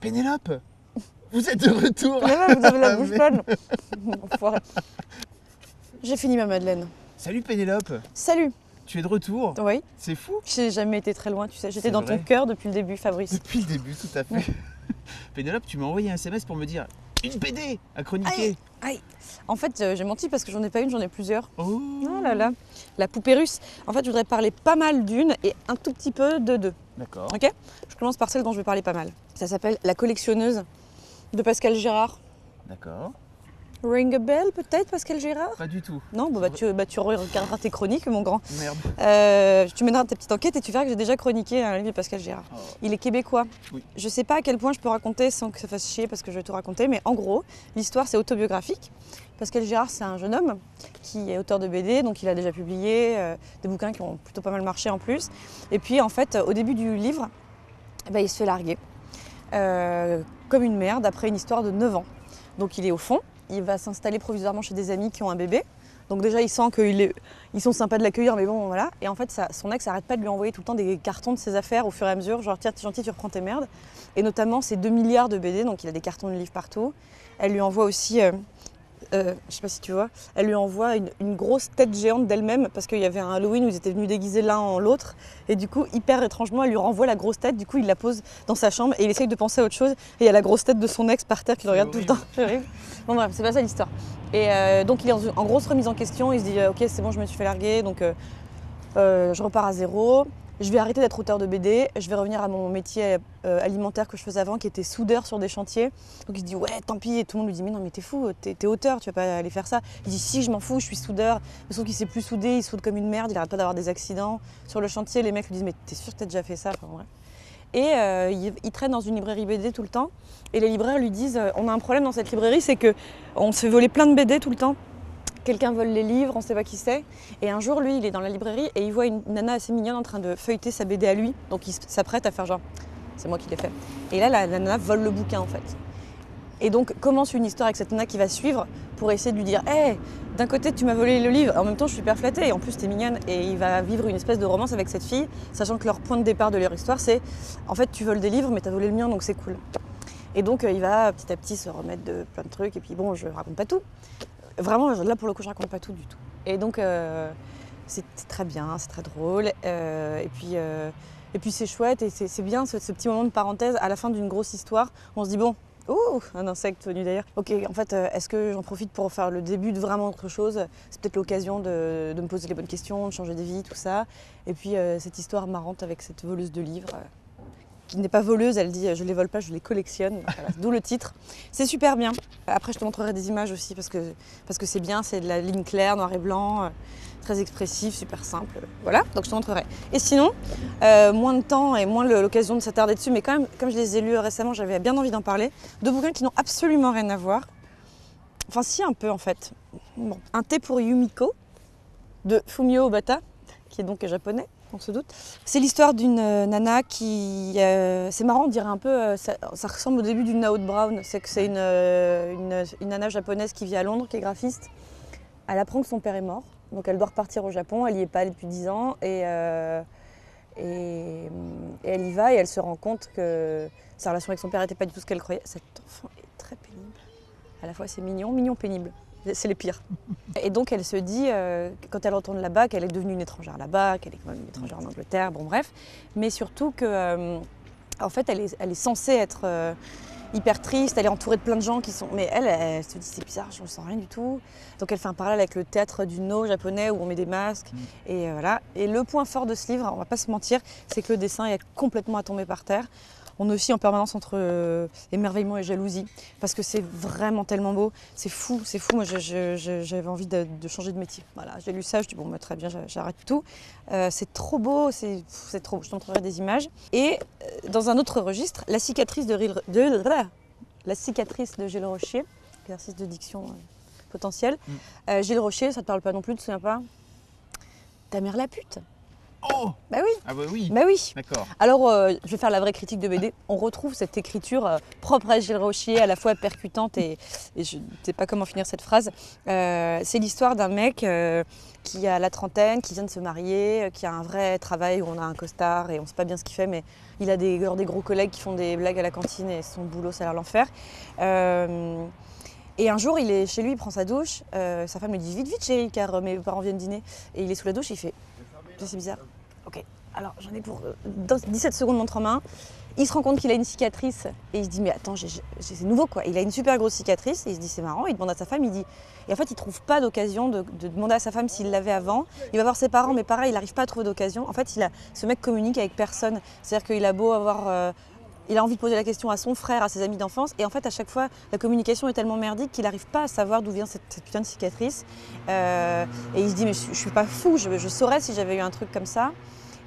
Pénélope, vous êtes de retour. Pénélope, vous avez la bouche pleine. Enfoiré. J'ai fini ma madeleine. Salut Pénélope, Salut. tu es de retour. Oui, C'est fou. j'ai jamais été très loin, tu sais. J'étais C'est dans vrai. ton cœur depuis le début, Fabrice. Depuis le début, tout à fait. Pénélope, tu m'as envoyé un SMS pour me dire une BD à chroniquer. Aïe. En fait, j'ai menti parce que j'en ai pas une, j'en ai plusieurs. Oh. Oh là là, la poupée russe. En fait, je voudrais parler pas mal d'une et un tout petit peu de deux. D'accord. Ok ? Je commence par celle dont je vais parler pas mal. Ça s'appelle La collectionneuse de Pascal Gérard. D'accord. Ring a bell peut-être, Pascal Gérard ? Pas du tout. Non, bon, tu regarderas tes chroniques, mon grand. Merde. Tu mèneras ta petite enquête et tu verras que j'ai déjà chroniqué un livre de Pascal Gérard. Oh. Il est québécois. Oui. Je sais pas à quel point je peux raconter sans que ça fasse chier parce que je vais tout raconter, mais en gros, l'histoire c'est autobiographique. Pascal Gérard, c'est un jeune homme qui est auteur de BD, donc il a déjà publié des bouquins qui ont plutôt pas mal marché en plus. Et puis en fait, au début du livre, il se fait larguer comme une merde après une histoire de 9 ans. Donc il est au fond. Il va s'installer provisoirement chez des amis qui ont un bébé. Donc déjà, il sent qu'ils sont sympas de l'accueillir, mais bon, voilà. Et en fait, son ex n'arrête pas de lui envoyer tout le temps des cartons de ses affaires au fur et à mesure. Genre, tiens, t'es gentil, tu reprends tes merdes. Et notamment, ces 2 milliards de BD, donc il a des cartons de livres partout. Elle lui envoie aussi, je sais pas si tu vois, elle lui envoie une grosse tête géante d'elle-même, parce qu'il y avait un Halloween où ils étaient venus déguisés l'un en l'autre. Et du coup, hyper étrangement, elle lui renvoie la grosse tête. Du coup, il la pose dans sa chambre et il essaye de penser à autre chose. Et il y a la grosse tête de son ex par terre qui le regarde tout le temps. C'est horrible. Bon bref, c'est pas ça l'histoire. Et donc il est en grosse remise en question, il se dit ok c'est bon je me suis fait larguer, donc je repars à zéro, je vais arrêter d'être auteur de BD, je vais revenir à mon métier alimentaire que je faisais avant qui était soudeur sur des chantiers. Donc il se dit ouais tant pis, et tout le monde lui dit mais non mais t'es fou, t'es auteur, tu vas pas aller faire ça. Il dit si je m'en fous, je suis soudeur, sauf qu'il sait plus souder, il soude comme une merde, il arrête pas d'avoir des accidents. Sur le chantier les mecs lui disent mais t'es sûr que t'as déjà fait ça, enfin, bref. Et il traîne dans une librairie BD tout le temps. Et les libraires lui disent on a un problème dans cette librairie, c'est qu'on se fait voler plein de BD tout le temps. Quelqu'un vole les livres, on ne sait pas qui c'est. Et un jour, lui, il est dans la librairie et il voit une nana assez mignonne en train de feuilleter sa BD à lui. Donc il s'apprête à faire genre c'est moi qui l'ai fait. Et là, la nana vole le bouquin en fait. Et donc commence une histoire avec cette nana qui va suivre pour essayer de lui dire hey, d'un côté tu m'as volé le livre, en même temps je suis hyper flattée et en plus t'es mignonne. Et il va vivre une espèce de romance avec cette fille, sachant que leur point de départ de leur histoire c'est en fait tu voles des livres mais t'as volé le mien donc c'est cool. Et donc il va petit à petit se remettre de plein de trucs et puis bon je raconte pas tout. Vraiment là pour le coup je raconte pas tout du tout. Et donc c'est très bien, c'est très drôle et puis c'est chouette et c'est bien ce petit moment de parenthèse à la fin d'une grosse histoire. On se dit bon, ouh, un insecte venu d'ailleurs. Ok, en fait, est-ce que j'en profite pour faire le début de vraiment autre chose ? C'est peut-être l'occasion de me poser les bonnes questions, de changer de vie, tout ça. Et puis cette histoire marrante avec cette voleuse de livres, qui n'est pas voleuse, elle dit je les vole pas, je les collectionne. Voilà, d'où le titre. C'est super bien. Après, je te montrerai des images aussi parce que c'est bien, c'est de la ligne claire, noir et blanc. Très expressif, super simple. Voilà, donc je te montrerai. Et sinon, moins de temps et moins l'occasion de s'attarder dessus, mais quand même, comme je les ai lus récemment, j'avais bien envie d'en parler. 2 bouquins qui n'ont absolument rien à voir. Enfin, si, un peu en fait. Bon. Un thé pour Yumiko, de Fumio Obata, qui est donc japonais, on se doute. C'est l'histoire d'une nana qui... c'est marrant, on dirait un peu... ça ressemble au début d'une Naoto Brown. C'est que c'est une nana japonaise qui vit à Londres, qui est graphiste. Elle apprend que son père est mort. Donc elle doit repartir au Japon, elle n'y est pas allée depuis 10 ans et elle y va et elle se rend compte que sa relation avec son père n'était pas du tout ce qu'elle croyait. Cet enfant est très pénible. À la fois c'est mignon pénible. C'est les pires. Et donc elle se dit, quand elle retourne là-bas, qu'elle est devenue une étrangère là-bas, qu'elle est quand même une étrangère en Angleterre, bon bref. Mais surtout que, en fait, elle est censée être... hyper triste, elle est entourée de plein de gens qui sont... Mais elle se dit c'est bizarre, je ne sens rien du tout. Donc elle fait un parallèle avec le théâtre du No japonais où on met des masques. Et voilà. Et le point fort de ce livre, on va pas se mentir, c'est que le dessin est complètement à tomber par terre. On oscille en permanence entre émerveillement et jalousie. Parce que c'est vraiment tellement beau. C'est fou. Moi j'avais envie de changer de métier. Voilà, j'ai lu ça, je dis bon bah, très bien, j'arrête tout. C'est trop beau, c'est trop beau. Je te montrerai des images. Et dans un autre registre, La cicatrice de Gilles Rocher, exercice de diction potentiel. Gilles Rocher, ça te parle pas non plus, tu te souviens pas ? Ta mère la pute. Oh! Bah oui, Ah bah oui. bah oui. D'accord. Alors, je vais faire la vraie critique de BD. On retrouve cette écriture propre à Gilles Rochier, à la fois percutante et je ne sais pas comment finir cette phrase. C'est l'histoire d'un mec qui a la trentaine, qui vient de se marier, qui a un vrai travail où on a un costard et on ne sait pas bien ce qu'il fait, mais il a des gros collègues qui font des blagues à la cantine et son boulot, ça a l'air l'enfer. Et un jour, il est chez lui, il prend sa douche. Sa femme lui dit vite, chérie, car mes parents viennent dîner. Et il est sous la douche, il fait c'est bizarre. Ok, alors j'en ai pour 17 secondes montre en main. Il se rend compte qu'il a une cicatrice et il se dit mais attends, c'est nouveau quoi. Il a une super grosse cicatrice et il se dit c'est marrant. Il demande à sa femme, il dit et en fait il trouve pas d'occasion de demander à sa femme s'il l'avait avant. Il va voir ses parents mais pareil il n'arrive pas à trouver d'occasion. En fait ce mec communique avec personne. C'est-à-dire qu'il a beau avoir il a envie de poser la question à son frère, à ses amis d'enfance, et en fait à chaque fois la communication est tellement merdique qu'il n'arrive pas à savoir d'où vient cette putain de cicatrice. Et il se dit mais je suis pas fou, je saurais si j'avais eu un truc comme ça.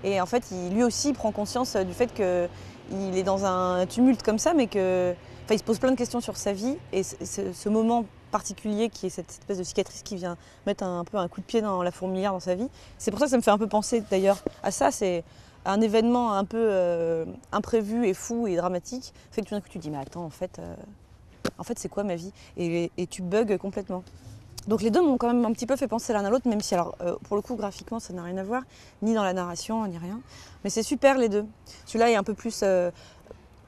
Et en fait lui aussi il prend conscience du fait qu'il est dans un tumulte comme ça, mais il se pose plein de questions sur sa vie. Et ce moment particulier qui est cette espèce de cicatrice qui vient mettre un peu un coup de pied dans la fourmilière dans sa vie, c'est pour ça que ça me fait un peu penser d'ailleurs à ça. C'est un événement un peu imprévu et fou et dramatique fait que tout d'un coup tu te dis mais attends en fait c'est quoi ma vie et tu bugs complètement. Donc les deux m'ont quand même un petit peu fait penser l'un à l'autre, même si alors pour le coup graphiquement ça n'a rien à voir, ni dans la narration ni rien, mais c'est super les deux. Celui-là est un peu plus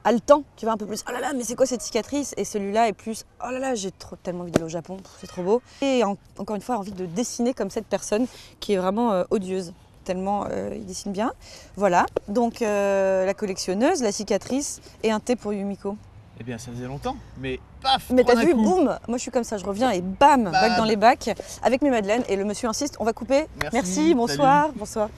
haletant, tu vois, un peu plus oh là là mais c'est quoi cette cicatrice, et celui-là est plus oh là là j'ai tellement envie d'aller au Japon, c'est trop beau, et encore une fois envie de dessiner comme cette personne qui est vraiment odieuse. Tellement il dessine bien. Voilà, donc la collectionneuse, la cicatrice et un thé pour Yumiko. Eh bien, ça faisait longtemps, mais paf! Mais t'as d'un vu, coup. boum! Moi je suis comme ça, je reviens et bam! Bac dans les bacs avec mes madeleines. Et le monsieur insiste, on va couper. Merci, bonsoir, salut. bonsoir.